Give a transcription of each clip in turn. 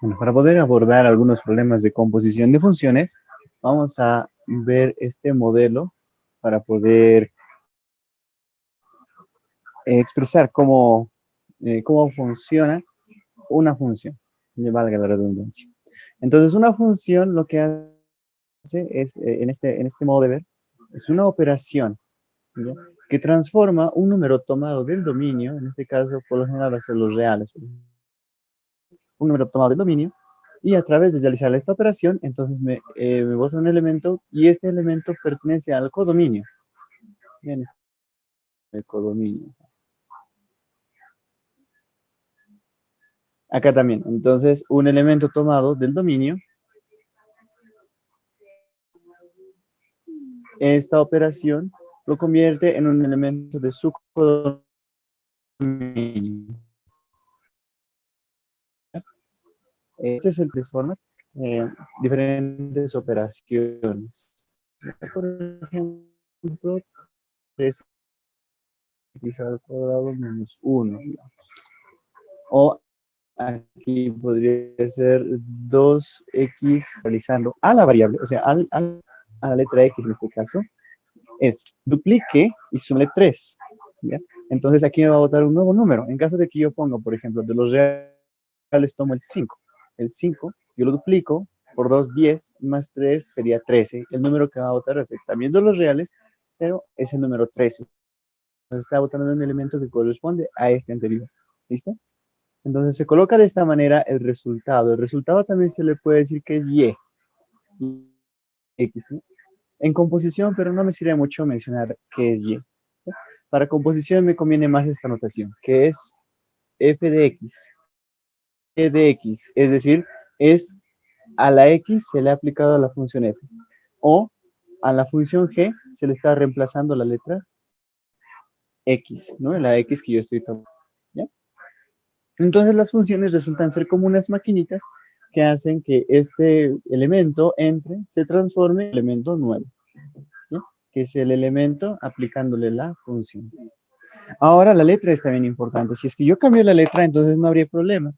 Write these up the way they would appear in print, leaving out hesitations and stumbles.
Bueno, para poder abordar algunos problemas de composición de funciones, vamos a ver este modelo para poder expresar cómo funciona una función, que valga la redundancia. Entonces, una función lo que hace es, en este modo de ver, es una operación, ¿ya? Que transforma un número tomado del dominio, en este caso por lo general va a ser los reales, un número tomado del dominio, y a través de realizar esta operación, entonces me bota un elemento y este elemento pertenece al codominio. Bien, el codominio. Acá también, entonces un elemento tomado del dominio, esta operación lo convierte en un elemento de su codominio. Este es el de formas, diferentes operaciones. Por ejemplo, 3x al cuadrado menos 1. O aquí podría ser 2x realizando a la variable, o sea, a la letra x en este caso, es duplique y sume 3. ¿Ya? Entonces aquí me va a botar un nuevo número. En caso de que yo ponga, por ejemplo, de los reales tomo el 5. El 5 yo lo duplico por 2, 10, más 3 sería 13. El número que va a botar es también de los reales, pero es el número 13. Entonces está botando un elemento que corresponde a este anterior. ¿Listo? Entonces se coloca de esta manera el resultado. El resultado también se le puede decir que es y. X, ¿no? En composición, pero no me sirve mucho mencionar qué es y. ¿Sí? Para composición me conviene más esta notación, que es f de x, e de x, es decir, es a la x se le ha aplicado a la función f, o a la función g se le está reemplazando la letra x, ¿no? La x que yo estoy tomando. ¿Ya? Entonces las funciones resultan ser como unas maquinitas que hacen que este elemento entre, se transforme en elemento nuevo, ¿no? Que es el elemento aplicándole la función. Ahora la letra es también importante. Si es que yo cambio la letra, entonces no habría problema,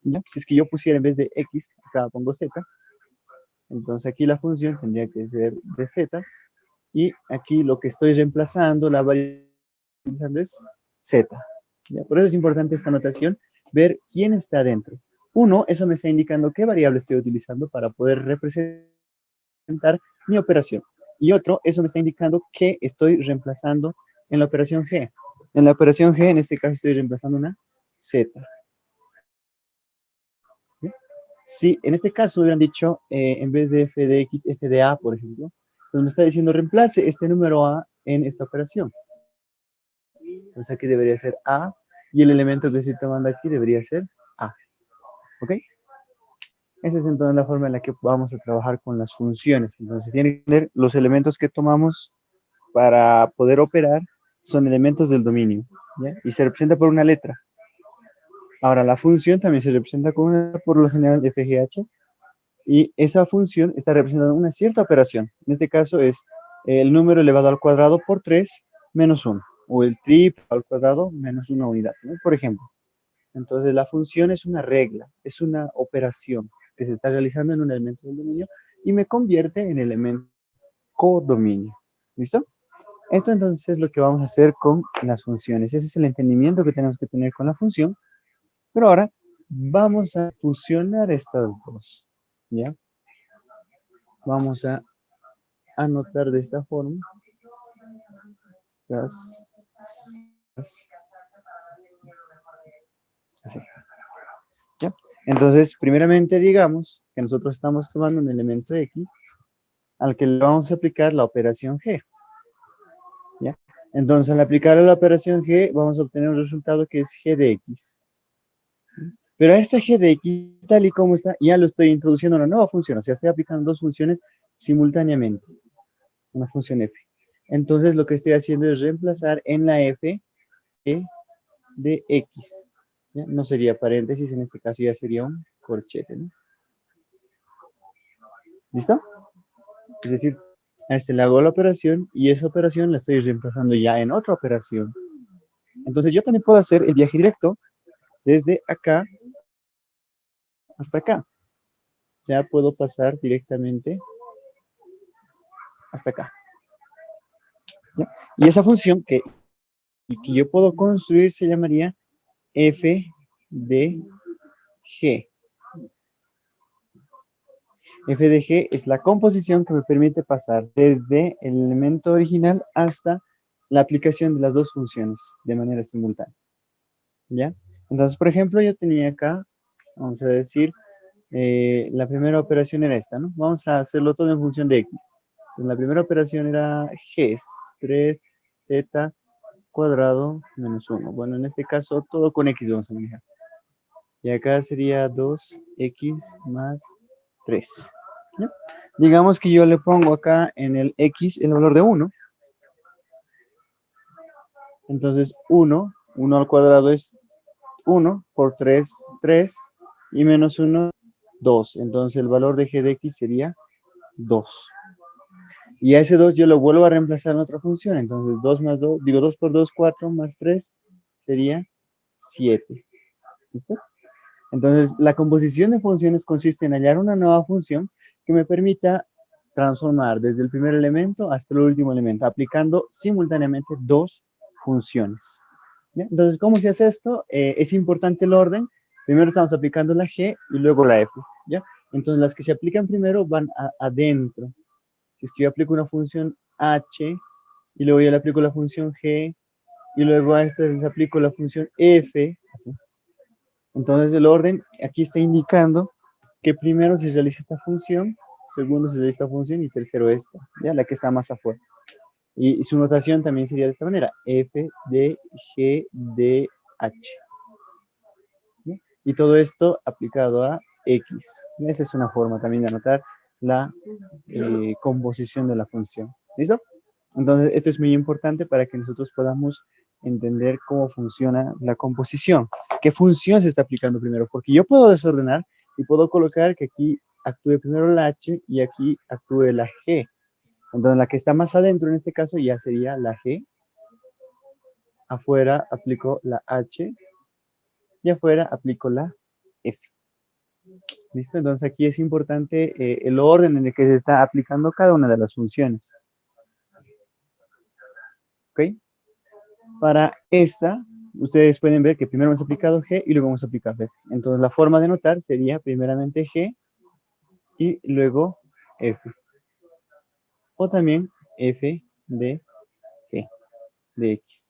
¿ya? Si es que yo pusiera en vez de x, acá pongo z, entonces aquí la función tendría que ser de z, y aquí lo que estoy reemplazando, la variable es z. ¿Ya? Por eso es importante esta notación, ver quién está dentro. Uno, eso me está indicando qué variable estoy utilizando para poder representar mi operación. Y otro, eso me está indicando que estoy reemplazando en la operación G. En la operación G, en este caso, estoy reemplazando una Z. ¿Sí? Si en este caso hubieran dicho, en vez de f de x, f de a, por ejemplo, pues me está diciendo reemplace este número a en esta operación. Entonces aquí debería ser a, y el elemento que estoy tomando aquí debería ser a. ¿Ok? Esa es entonces la forma en la que vamos a trabajar con las funciones. Entonces tienen que entender los elementos que tomamos para poder operar son elementos del dominio, ¿ya? Y se representa por una letra. Ahora, la función también se representa con una, por lo general, FGH, y esa función está representando una cierta operación. En este caso es el número elevado al cuadrado por 3 menos 1, o el triple al cuadrado menos una unidad, ¿no? Por ejemplo. Entonces, la función es una regla, es una operación que se está realizando en un elemento del dominio y me convierte en elemento codominio. ¿Listo? Esto entonces es lo que vamos a hacer con las funciones. Ese es el entendimiento que tenemos que tener con la función. Pero ahora vamos a fusionar estas dos. ¿Ya? Vamos a anotar de esta forma. Así. ¿Ya? Entonces, primeramente digamos que nosotros estamos tomando un elemento X al que le vamos a aplicar la operación G. ¿Ya? Entonces, al aplicar la operación G, vamos a obtener un resultado que es G de X. Pero a esta G de X, tal y como está, ya lo estoy introduciendo a una nueva función. O sea, estoy aplicando dos funciones simultáneamente. Una función F. Entonces, lo que estoy haciendo es reemplazar en la F E de X. ¿Ya? No sería paréntesis, en este caso ya sería un corchete, ¿no? ¿Listo? Es decir, a este le hago la operación y esa operación la estoy reemplazando ya en otra operación. Entonces yo también puedo hacer el viaje directo desde acá hasta acá. Ya puedo pasar directamente hasta acá. ¿Ya? Y esa función que yo puedo construir se llamaría f de g. F de g es la composición que me permite pasar desde el elemento original hasta la aplicación de las dos funciones de manera simultánea. ¿Ya? Entonces, por ejemplo, yo tenía acá, vamos a decir, la primera operación era esta, ¿no? Vamos a hacerlo todo en función de x. Entonces, la primera operación era g, es 3z cuadrado menos 1. Bueno, en este caso, todo con x vamos a manejar. Y acá sería 2x más 3. ¿Ya? Digamos que yo le pongo acá en el x el valor de 1. Entonces 1 al cuadrado es 1 por 3, 3 y menos 1, 2. Entonces el valor de g de x sería 2. Y a ese 2 yo lo vuelvo a reemplazar en otra función. Entonces 2 más 2, digo 2 por 2, 4 más 3 sería 7. ¿Listo? Entonces, la composición de funciones consiste en hallar una nueva función que me permita transformar desde el primer elemento hasta el último elemento, aplicando simultáneamente dos funciones. ¿Bien? Entonces, ¿cómo se hace esto? Es importante el orden. Primero estamos aplicando la g y luego la f. ¿Ya? Entonces, las que se aplican primero van adentro. Si es que yo aplico una función h y luego yo le aplico la función g y luego a esta les aplico la función f, así. Entonces el orden aquí está indicando que primero se realiza esta función, segundo se realiza esta función y tercero esta, ya la que está más afuera. Y su notación también sería de esta manera, f de g de h. ¿Sí? Y todo esto aplicado a x. Esa es una forma también de anotar la composición de la función. ¿Listo? Entonces esto es muy importante para que nosotros podamos entender cómo funciona la composición. ¿Qué función se está aplicando primero? Porque yo puedo desordenar y puedo colocar que aquí actúe primero la h y aquí actúe la g. Entonces la que está más adentro en este caso ya sería la g. Afuera aplico la h y afuera aplico la f. ¿Listo? Entonces aquí es importante el orden en el que se está aplicando cada una de las funciones. ¿Ok? Para esta, ustedes pueden ver que primero hemos aplicado G y luego hemos aplicado F. Entonces la forma de notar sería primeramente G y luego F. O también F de G, de X.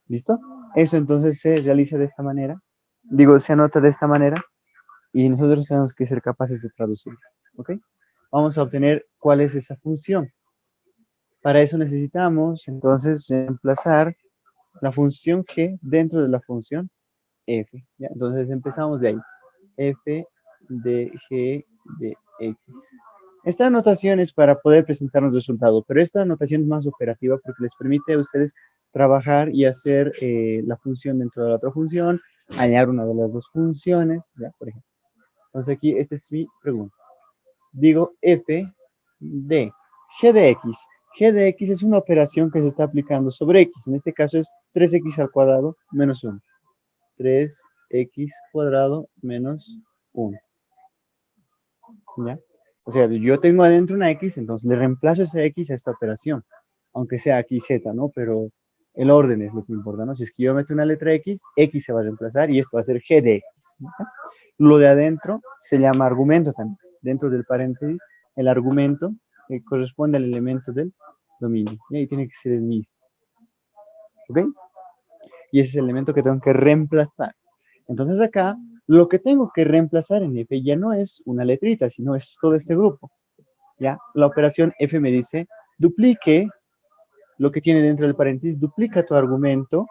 ¿Listo? Eso entonces se realiza de esta manera. Digo, se anota de esta manera y nosotros tenemos que ser capaces de traducirlo. ¿Ok? Vamos a obtener cuál es esa función. Para eso necesitamos entonces reemplazar la función G dentro de la función F. ¿Ya? Entonces empezamos de ahí. F de G de X. Esta anotación es para poder presentar un resultado, pero esta anotación es más operativa porque les permite a ustedes trabajar y hacer la función dentro de la otra función, hallar una de las dos funciones, ¿ya? Por ejemplo. Entonces aquí, esta es mi pregunta. Digo F de G de X. G de X es una operación que se está aplicando sobre X. En este caso es 3x al cuadrado menos 1. 3x cuadrado menos 1. ¿Ya? O sea, yo tengo adentro una x, entonces le reemplazo esa x a esta operación. Aunque sea aquí z, ¿no? Pero el orden es lo que importa, ¿no? Si es que yo meto una letra x, x se va a reemplazar y esto va a ser g de x. ¿Ya? Lo de adentro se llama argumento también. Dentro del paréntesis, el argumento corresponde al elemento del dominio. Y ahí tiene que ser el mismo. ¿Ok? Y ese es el elemento que tengo que reemplazar. Entonces acá, lo que tengo que reemplazar en F ya no es una letrita, sino es todo este grupo. ¿Ya? La operación F me dice, duplique lo que tiene dentro del paréntesis, duplica tu argumento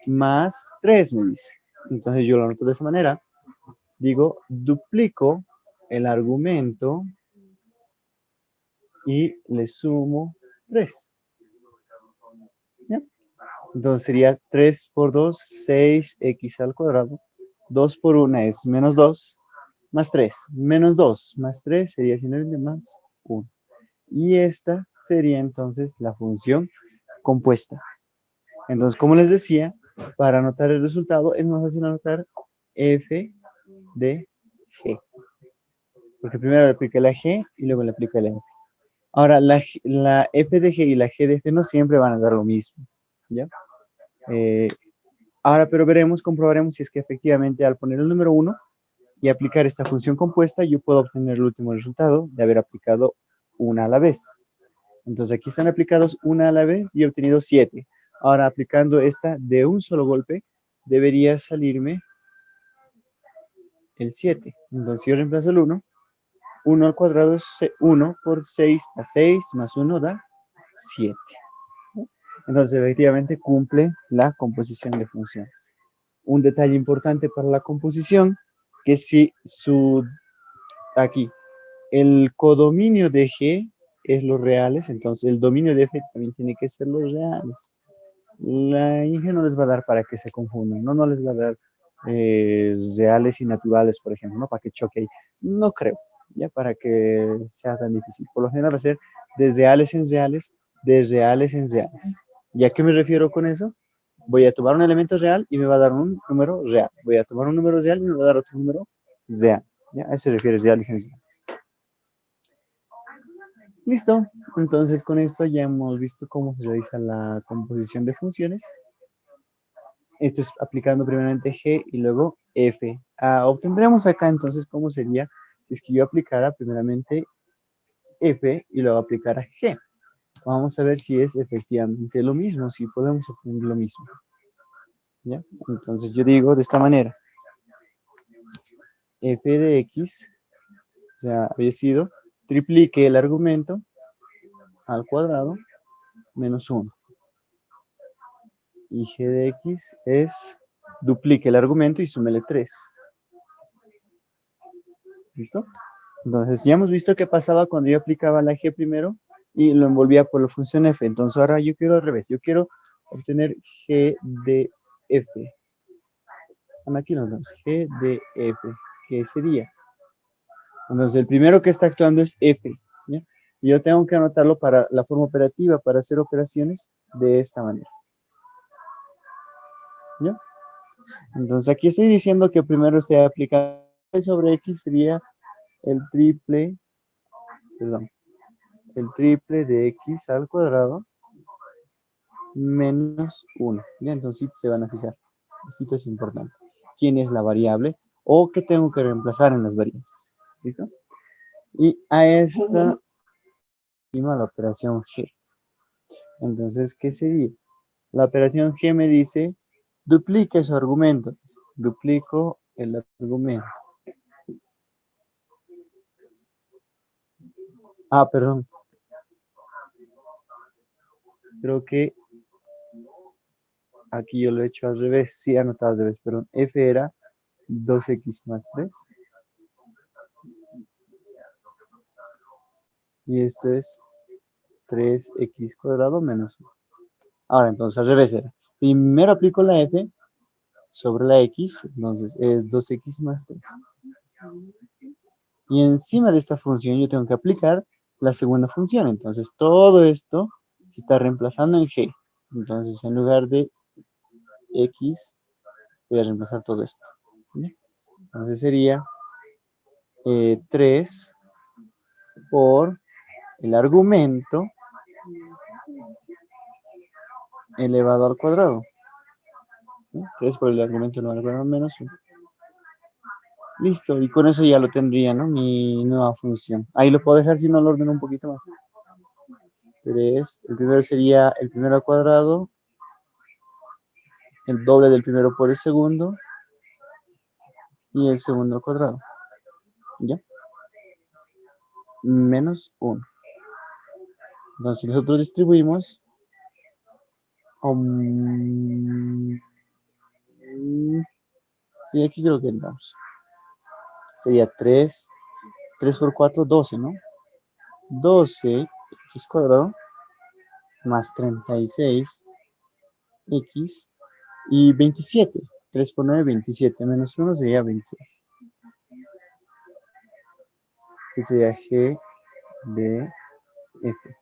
más 3, me dice. Entonces yo lo anoto de esa manera. Digo, duplico el argumento y le sumo 3. ¿Ya? Entonces sería 3 por 2, 6x al cuadrado. 2 por 1 es menos 2, más 3. Menos 2 más 3 sería simplemente más 1. Y esta sería entonces la función compuesta. Entonces, como les decía, Para anotar el resultado es más fácil anotar f de g. Porque primero le aplica la g y luego le aplica la f. Ahora, la f de g y la g de f no siempre van a dar lo mismo. ¿Ya? Ahora, pero comprobaremos si es que efectivamente al poner el número 1 y aplicar esta función compuesta, yo puedo obtener el último resultado de haber aplicado una a la vez. Entonces aquí están aplicados una a la vez y he obtenido 7. Ahora aplicando esta de un solo golpe, debería salirme el 7. Entonces yo reemplazo el 1. 1 al cuadrado es 1 por 6 a 6 más 1 da 7. Entonces efectivamente cumple la composición de funciones. Un detalle importante para la composición, que si aquí, el codominio de G es los reales, entonces el dominio de F también tiene que ser los reales. La ING no les va a dar para que se confundan, no les va a dar reales y naturales, por ejemplo, ¿no? Para que choque ahí. No creo, ya para que sea tan difícil. Por lo general va a ser de reales en reales, de reales en reales. ¿Y a qué me refiero con eso? Voy a tomar un elemento real y me va a dar un número real. Voy a tomar un número real y me va a dar otro número real. ¿Ya? A eso se refiere reales en reales. Listo. Entonces con esto ya hemos visto cómo se realiza la composición de funciones. Esto es aplicando primeramente G y luego F. Obtendremos acá entonces cómo sería si es que yo aplicara primeramente F y luego aplicara G. Vamos a ver si es efectivamente lo mismo, si podemos obtener lo mismo. ¿Ya? Entonces yo digo de esta manera. F de X, o sea, había sido, triplique el argumento al cuadrado menos 1. Y G de X es duplique el argumento y súmele 3. ¿Listo? Entonces ya hemos visto qué pasaba cuando yo aplicaba la G primero y lo envolvía por la función F. Entonces ahora yo quiero al revés. Yo quiero obtener G de F. Aquí nos vemos. G de F. ¿Qué sería? Entonces el primero que está actuando es F. ¿Ya? Y yo tengo que anotarlo para la forma operativa, para hacer operaciones de esta manera. ¿Ya? Entonces aquí estoy diciendo que primero se aplica sobre X sería el triple, perdón, el triple de X al cuadrado menos 1. ¿Ya? Entonces sí se van a fijar. Esto es importante. ¿Quién es la variable? O qué tengo que reemplazar en las variables. ¿Listo? Y a esta la operación G. Entonces, ¿qué sería? La operación G me dice, duplique su argumento. Duplico el argumento. Perdón. Creo que aquí yo lo he hecho al revés. Sí, anotado al revés, perdón. F era 2x más 3. Y esto es 3x cuadrado menos 1. Ahora, entonces, al revés era. Primero aplico la F sobre la X, entonces es 2x más 3. Y encima de esta función yo tengo que aplicar la segunda función. Entonces, todo esto se está reemplazando en G. Entonces, en lugar de X, voy a reemplazar todo esto. ¿Sí? Entonces sería 3 por el argumento elevado al cuadrado. ¿Sí? 3 por el argumento elevado al cuadrado menos 1. Listo, y con eso ya lo tendría, ¿no? Mi nueva función. Ahí lo puedo dejar si no lo ordeno un poquito más. 3, el primero sería el primero al cuadrado, el doble del primero por el segundo, y el segundo al cuadrado. ¿Ya? Menos 1. Entonces, si nosotros distribuimos, sí, aquí creo que entramos. Sería 3 por 4, 12, ¿no? 12 x cuadrado más 36 x y 27. 3 por 9, 27. Menos 1 sería 26. Que sería G de F.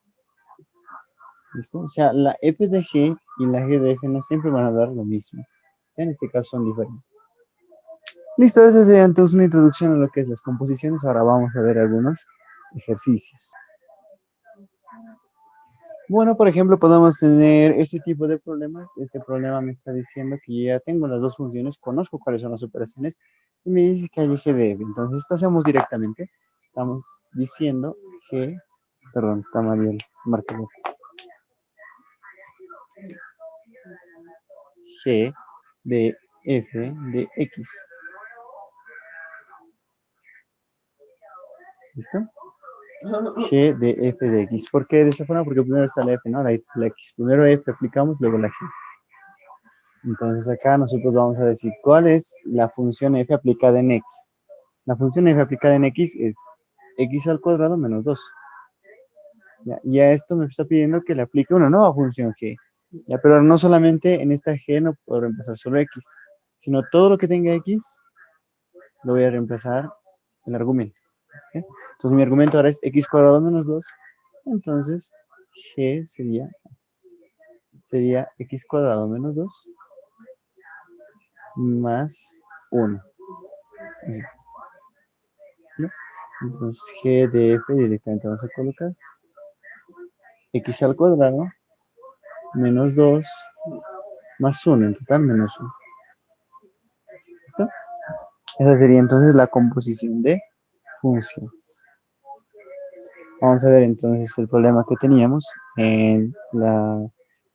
¿Listo? O sea, la F de G y la g de f no siempre van a dar lo mismo. En este caso son diferentes. Listo, esa sería entonces una introducción a lo que es las composiciones. Ahora vamos a ver algunos ejercicios. Bueno, por ejemplo, podemos tener este tipo de problemas. Este problema me está diciendo que ya tengo las dos funciones, conozco cuáles son las operaciones y me dice que hay g de f. Entonces, esto hacemos directamente. Estamos diciendo que, perdón, está mal el marcador. G de f de x. ¿Listo? G de f de x. ¿Por qué de esta forma? Porque primero está la f, ¿no? La x. Primero f aplicamos, luego la g. Entonces acá nosotros vamos a decir cuál es la función f aplicada en x. La función f aplicada en x es x al cuadrado menos 2. Ya, y a esto me está pidiendo que le aplique una nueva función g. Ya, pero no solamente en esta g no puedo reemplazar solo x, sino todo lo que tenga x lo voy a reemplazar el argumento. ¿Sí? Entonces mi argumento ahora es x cuadrado menos 2. Entonces g sería x cuadrado menos 2 más 1. ¿No? Entonces g de f directamente vamos a colocar x al cuadrado menos 2 más 1, en total menos 1. ¿Listo? Esa sería entonces la composición de funciones. Vamos a ver entonces el problema que teníamos en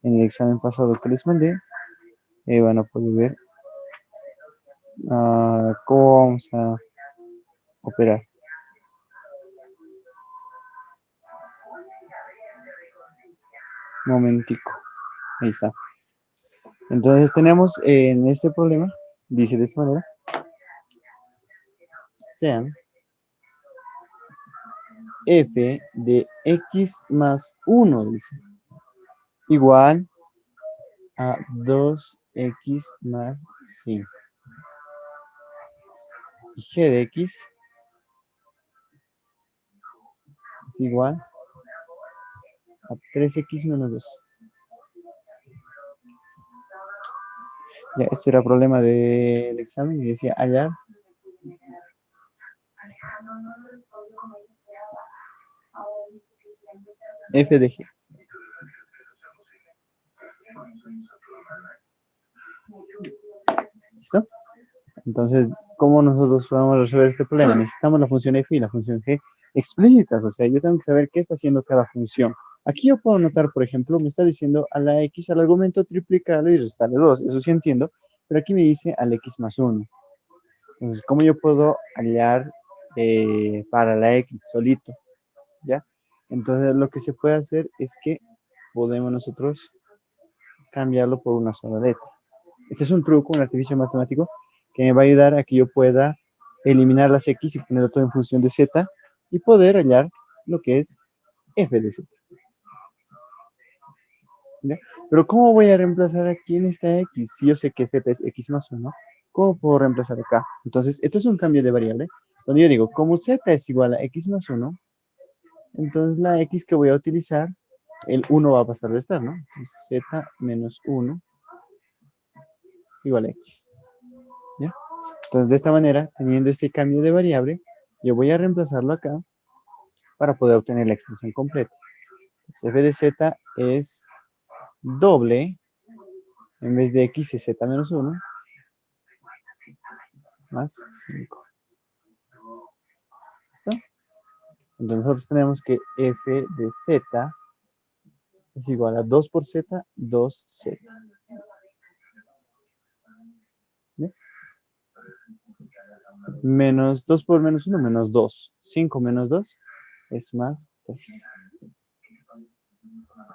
el examen pasado que les mandé. Van a poder ver cómo vamos a operar. Momentico. Ahí está. Entonces tenemos en este problema, dice de esta manera, sean f de x más 1, dice, igual a 2x más 5. Y g de x es igual a 3x menos 2. Ya, este era el problema del examen y decía hallar f de g. ¿Listo? Entonces, ¿cómo nosotros podemos resolver este problema? Necesitamos la función f y la función g explícitas, o sea, yo tengo que saber qué está haciendo cada función. Aquí yo puedo notar, por ejemplo, me está diciendo a la x al argumento triplicarle y restarle 2, eso sí entiendo, pero aquí me dice al x más 1. Entonces, ¿cómo yo puedo hallar para la x solito? ¿Ya? Entonces, lo que se puede hacer es que podemos nosotros cambiarlo por una sola letra. Este es un truco, un artificio matemático que me va a ayudar a que yo pueda eliminar las x y ponerlo todo en función de z y poder hallar lo que es f de z. ¿Ya? Pero ¿cómo voy a reemplazar aquí en esta x? Si yo sé que z es x más 1, ¿cómo puedo reemplazar acá? Entonces, esto es un cambio de variable, donde yo digo, como z es igual a x más 1, entonces la x que voy a utilizar, el 1 va a pasar a restar, ¿no? Entonces, z menos 1 igual a x. ¿Ya? Entonces, de esta manera, teniendo este cambio de variable, yo voy a reemplazarlo acá para poder obtener la expresión completa. Entonces, f de z es doble, en vez de x es z menos 1, más 5. ¿Listo? Entonces, nosotros tenemos que f de z es igual a 2 por z, 2z. ¿Bien? Menos 2 por menos 1, menos 2. 5 menos 2 es más 3.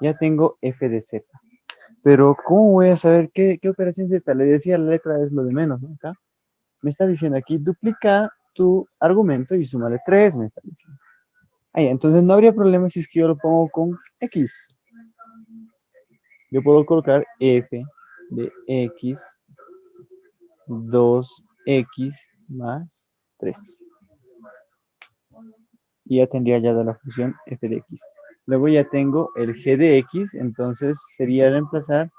Ya tengo f de z. Pero, ¿cómo voy a saber qué operación z? Le decía, la letra es lo de menos, ¿no? Acá me está diciendo aquí, duplica tu argumento y súmale 3, me está diciendo. Ahí, entonces no habría problema si es que yo lo pongo con x. Yo puedo colocar f de x 2x más 3. Y ya tendría ya la función f de x. Luego ya tengo el g de x, entonces sería reemplazar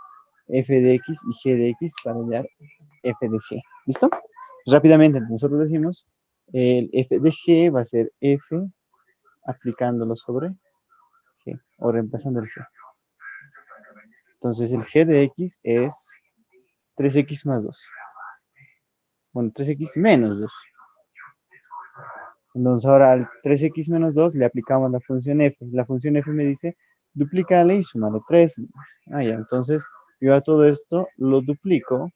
f de x y g de x para hallar f de g. ¿Listo? Rápidamente, nosotros decimos, el f de g va a ser f aplicándolo sobre g, o reemplazando el g. Entonces, el g de x es 3x más 2. Bueno, 3x menos 2. Entonces, ahora al 3x menos 2 le aplicamos la función f. La función f me dice, duplícale y súmale 3. Ah, ya, entonces, yo a todo esto lo duplico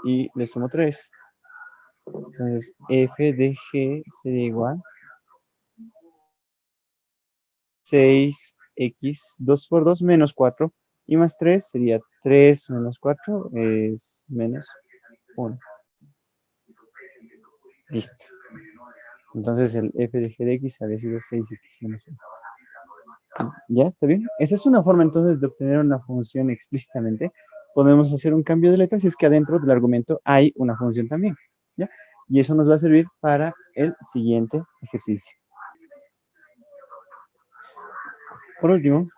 y le sumo 3. Entonces, f de g sería igual 6x, 2 por 2 menos 4, y más 3 sería 3 menos 4 es menos 1. Listo. Entonces el f de g de x había sido 6x menos 1. ¿Ya? ¿Está bien? Esa es una forma entonces de obtener una función explícitamente. Podemos hacer un cambio de letra si es que adentro del argumento hay una función también. ¿Ya? Y eso nos va a servir para el siguiente ejercicio. Por último,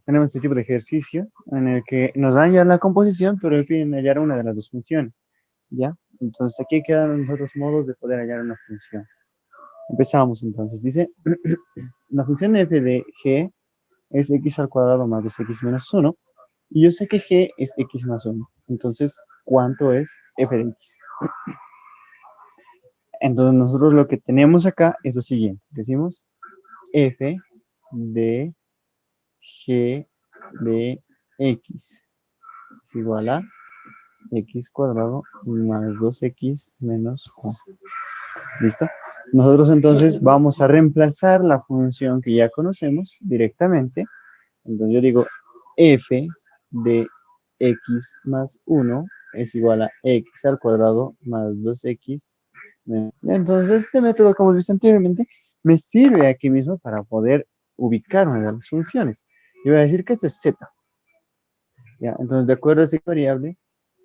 tenemos este tipo de ejercicio en el que nos dan ya la composición, pero piden hallar una de las dos funciones. ¿Ya? Entonces aquí quedan los otros modos de poder hallar una función. Empezamos entonces. Dice, la función f de g es x al cuadrado más 2x menos 1. Y yo sé que g es x más 1. Entonces, ¿cuánto es f de x? Entonces nosotros lo que tenemos acá es lo siguiente. Decimos f de g de x es igual a x cuadrado más 2x menos 1. ¿Listo? Nosotros entonces vamos a reemplazar la función que ya conocemos directamente. Entonces yo digo f de x más 1 es igual a x al cuadrado más 2x. Entonces este método, como viste anteriormente, me sirve aquí mismo para poder ubicar una de las funciones. Yo voy a decir que esto es z. ¿Ya? Entonces, de acuerdo a esa variable,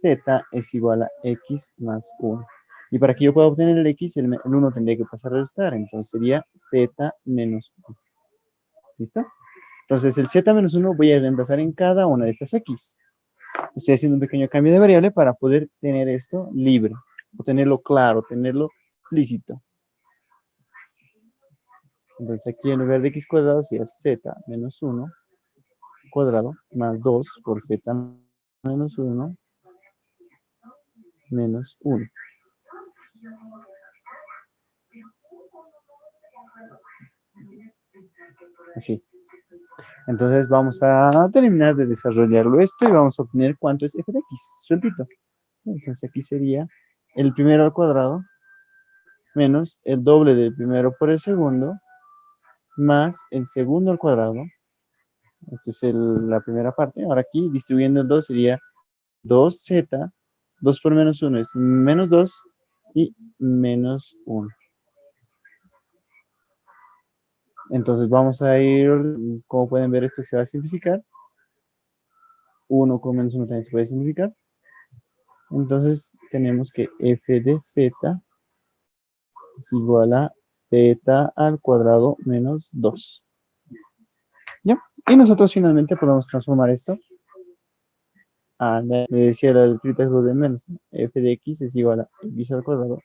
z es igual a x más 1. Y para que yo pueda obtener el x, el 1 tendría que pasar a restar. Entonces sería z menos 1. ¿Listo? Entonces el z menos 1 voy a reemplazar en cada una de estas x. Estoy haciendo un pequeño cambio de variable para poder tener esto libre. O tenerlo claro, tenerlo explícito. Entonces aquí en lugar de x cuadrado sería z menos 1 cuadrado más 2 por z menos 1 menos 1. Así. Entonces vamos a terminar de desarrollarlo esto y vamos a obtener cuánto es f de x, sueltito. Entonces aquí sería el primero al cuadrado menos el doble del primero por el segundo más el segundo al cuadrado. Esta es la primera parte. Ahora aquí distribuyendo el 2 sería 2z, 2 por menos 1 es menos 2 y menos 1. Entonces vamos a ir, como pueden ver, esto se va a simplificar. 1 con menos 1 también se puede simplificar. Entonces tenemos que f de z es igual a z al cuadrado menos 2. ¿Ya? Y nosotros finalmente podemos transformar esto. Me decía la letrita de menos. F de x es igual a x al cuadrado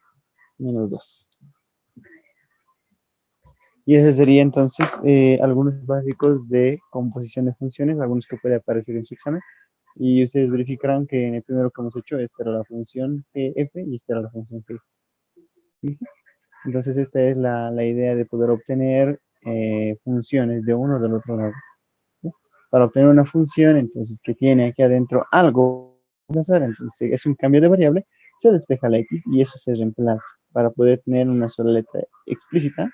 menos 2. Y ese sería entonces algunos básicos de composición de funciones, algunos que puede aparecer en su examen. Y ustedes verificarán que en el primero que hemos hecho, esta era la función f y esta era la función g. Entonces esta es la idea de poder obtener funciones de uno o del otro lado. ¿Sí? Para obtener una función, entonces que tiene aquí adentro algo que hacer, entonces es un cambio de variable, se despeja la x y eso se reemplaza para poder tener una sola letra explícita.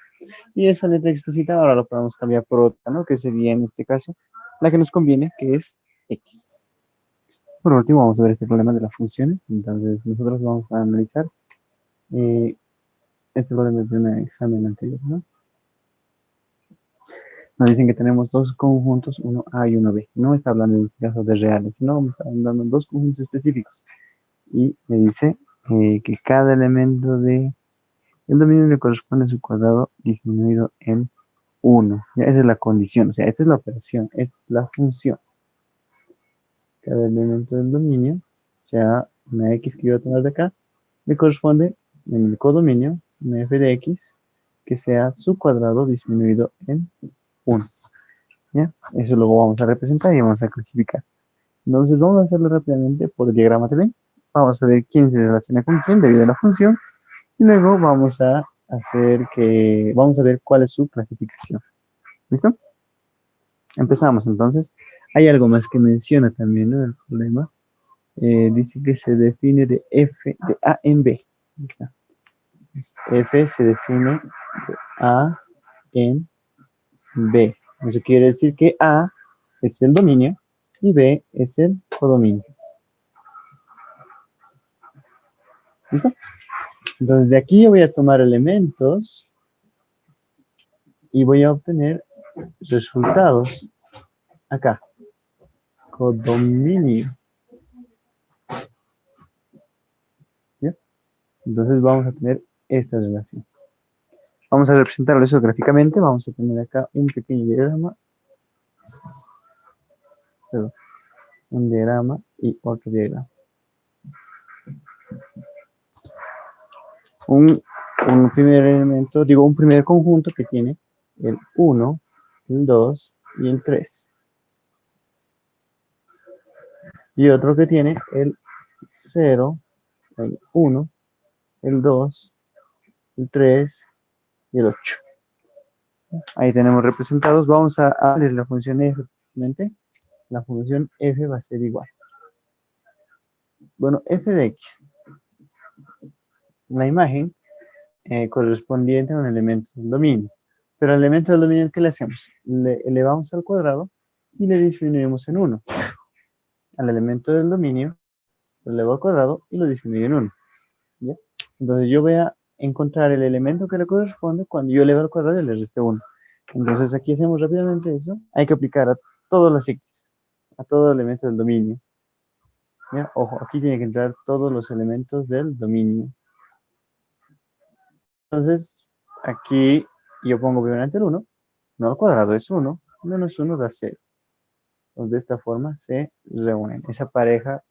Y esa letra explícita ahora lo podemos cambiar por otra, ¿no? Que sería en este caso la que nos conviene, que es x. Por último, vamos a ver este problema de las funciones. Entonces, nosotros vamos a analizar este problema de un examen anterior, ¿no? Nos dicen que tenemos dos conjuntos, uno A y uno B. No está hablando en este caso de reales, sino me está dando dos conjuntos específicos. Y me dice que cada elemento de el dominio le corresponde a su cuadrado disminuido en 1. Ya, esa es la condición, o sea, esta es la operación, esta es la función. Cada elemento del dominio, o sea, una x que yo voy a tomar de acá, me corresponde en el codominio, una f de x, que sea su cuadrado disminuido en 1. ¿Ya? Eso luego vamos a representar y vamos a clasificar. Entonces vamos a hacerlo rápidamente por el diagrama también. Vamos a ver quién se relaciona con quién debido a la función. Y luego vamos a vamos a ver cuál es su clasificación. ¿Listo? Empezamos entonces. Hay algo más que menciona también, ¿no? El problema. Dice que se define de f de a en b. F se define de a en b. Eso quiere decir que a es el dominio y b es el codominio. ¿Listo? Entonces de aquí yo voy a tomar elementos y voy a obtener resultados acá. Codominio. ¿Ya? Entonces vamos a tener esta relación. Vamos a representarlo eso gráficamente. Vamos a tener acá un pequeño diagrama. Perdón, un diagrama y otro diagrama. Un primer elemento, digo, un primer conjunto que tiene el 1, el 2 y el 3. Y otro que tiene el 0, el 1, el 2, el 3 y el 8. Ahí tenemos representados. Vamos a darles la función f. La función f va a ser igual. Bueno, f de x. La imagen correspondiente a un elemento del dominio. Pero al elemento del dominio, ¿qué le hacemos? Le elevamos al cuadrado y le disminuimos en 1. Al elemento del dominio, lo elevo al cuadrado y lo disminuyo en 1. ¿Ya? Entonces yo voy a encontrar el elemento que le corresponde cuando yo elevo al cuadrado y le reste 1. Entonces aquí hacemos rápidamente eso. Hay que aplicar a todas las x, a todo elemento del dominio. ¿Ya? Ojo, aquí tiene que entrar todos los elementos del dominio. Entonces, aquí yo pongo primeramente el 1, no al cuadrado es 1, menos 1 da 0. Entonces, de esta forma se reúnen. Esa pareja,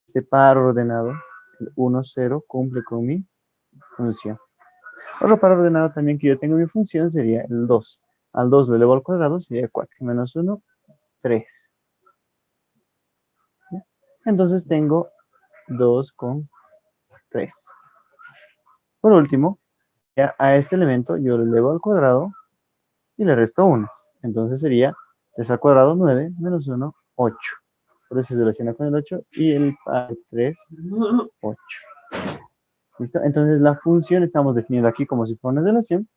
este par ordenado, el 1, 0, cumple con mi función. Otro par ordenado también que yo tengo en mi función sería el 2. Al 2 lo elevo al cuadrado, sería 4. Menos 1, 3. ¿Ya? Entonces tengo 2 con 3. Por último, ya a este elemento yo lo elevo al cuadrado y le resto 1. Entonces sería 3 al cuadrado, 9, menos 1, 8. Por eso se relaciona con el 8 y el par 3, 8. ¿Listo? Entonces la función estamos definiendo aquí como si fuera una relación.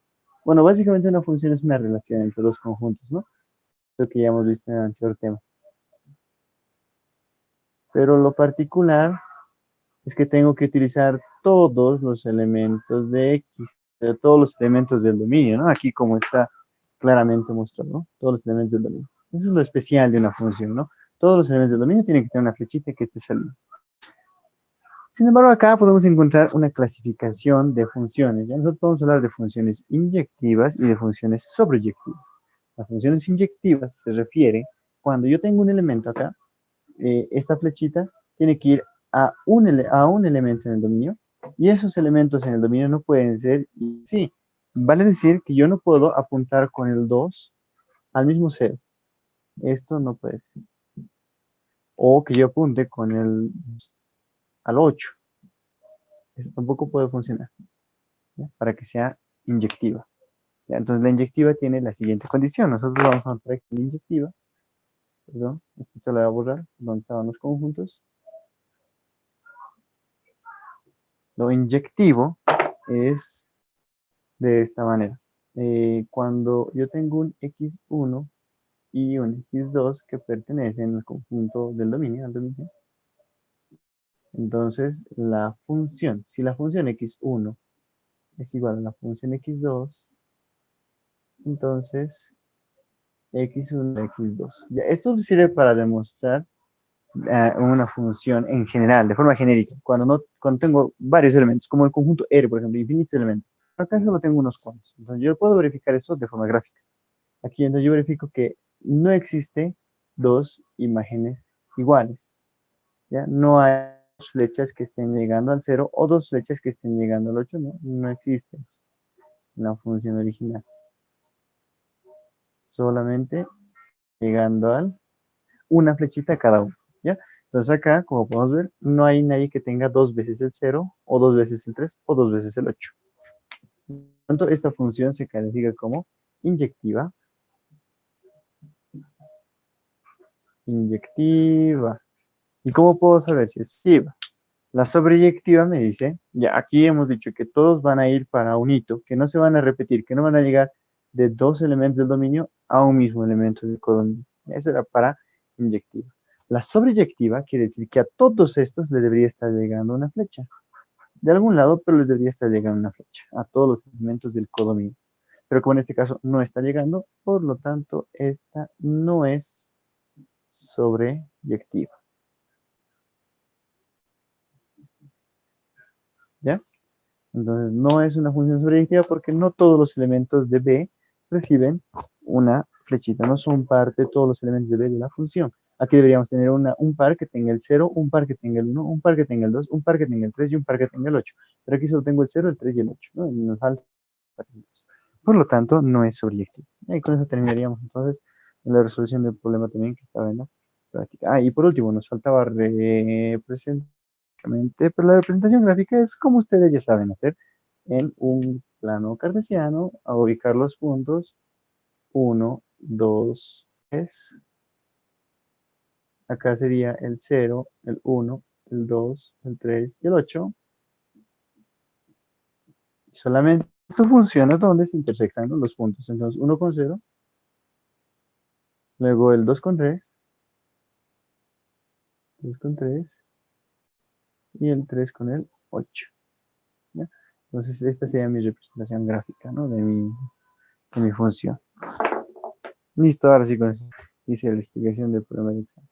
Bueno, básicamente una función es una relación entre dos conjuntos, ¿no? Lo que ya hemos visto en el anterior tema. Pero lo particular es que tengo que utilizar todos los elementos de X, todos los elementos del dominio, ¿no? Aquí como está claramente mostrado, ¿no? Todos los elementos del dominio. Eso es lo especial de una función, ¿no? Todos los elementos del dominio tienen que tener una flechita que esté saliendo. Sin embargo, acá podemos encontrar una clasificación de funciones. Ya nosotros podemos hablar de funciones inyectivas y de funciones sobreyectivas. Las funciones inyectivas se refiere cuando yo tengo un elemento acá, esta flechita tiene que ir a un elemento en el dominio y esos elementos en el dominio no pueden ser, sí, vale decir que yo no puedo apuntar con el 2 al mismo 0. Esto no puede ser. O que yo apunte con el al 8. Eso tampoco puede funcionar, ¿ya? Para que sea inyectiva. ¿Ya? Entonces la inyectiva tiene la siguiente condición. Nosotros vamos a mostrar que la inyectiva, perdón, esto se lo voy a borrar, donde estaban los conjuntos. Lo inyectivo es de esta manera. Cuando yo tengo un x1 y un x2 que pertenecen al conjunto del dominio, entonces la función, si la función x1 es igual a la función x2, entonces x1, x2. Ya, esto sirve para demostrar una función en general, de forma genérica, cuando tengo varios elementos, como el conjunto R, por ejemplo, infinitos elementos. Acá solo tengo unos cuantos. Entonces yo puedo verificar eso de forma gráfica. Aquí entonces yo verifico que no existe dos imágenes iguales. ¿Ya? No hay dos flechas que estén llegando al 0 o dos flechas que estén llegando al 8, no, no existen en la función original. Solamente llegando al una flechita cada uno, ¿ya? Entonces acá, como podemos ver, no hay nadie que tenga dos veces el 0, o dos veces el 3, o dos veces el 8. Por lo tanto, esta función se califica como inyectiva. Inyectiva. ¿Y cómo puedo saber si es inyectiva? La sobreyectiva me dice, ya aquí hemos dicho que todos van a ir para un hito, que no se van a repetir, que no van a llegar de dos elementos del dominio a un mismo elemento del codominio. Eso era para inyectiva. La sobreyectiva quiere decir que a todos estos le debería estar llegando una flecha. De algún lado, pero les debería estar llegando una flecha a todos los elementos del codominio. Pero como en este caso no está llegando, por lo tanto, esta no es sobreyectiva. ¿Ya? Entonces no es una función sobreyectiva porque no todos los elementos de B reciben una flechita, no son parte de todos los elementos de B de la función. Aquí deberíamos tener un par que tenga el 0, un par que tenga el 1, un par que tenga el 2, un par que tenga el 3 y un par que tenga el 8. Pero aquí solo tengo el 0, el 3 y el 8, ¿no? Y nos falta el 2. Por lo tanto, no es sobreyectivo. Y con eso terminaríamos entonces en la resolución del problema también que estaba en la práctica. Ah, y por último, nos faltaba representar. Pero la representación gráfica es como ustedes ya saben hacer en un plano cartesiano, a ubicar los puntos 1, 2, 3. Acá sería el 0, el 1, el 2, el 3 y el 8. Solamente esto funciona donde se intersectan los puntos. Entonces 1 con 0, luego el 2 con 3, 2 con 3 y el 3 con el 8. ¿Ya? Entonces esta sería mi representación gráfica, ¿no? De mi función. Listo, ahora sí con eso hice la explicación del problema de examen.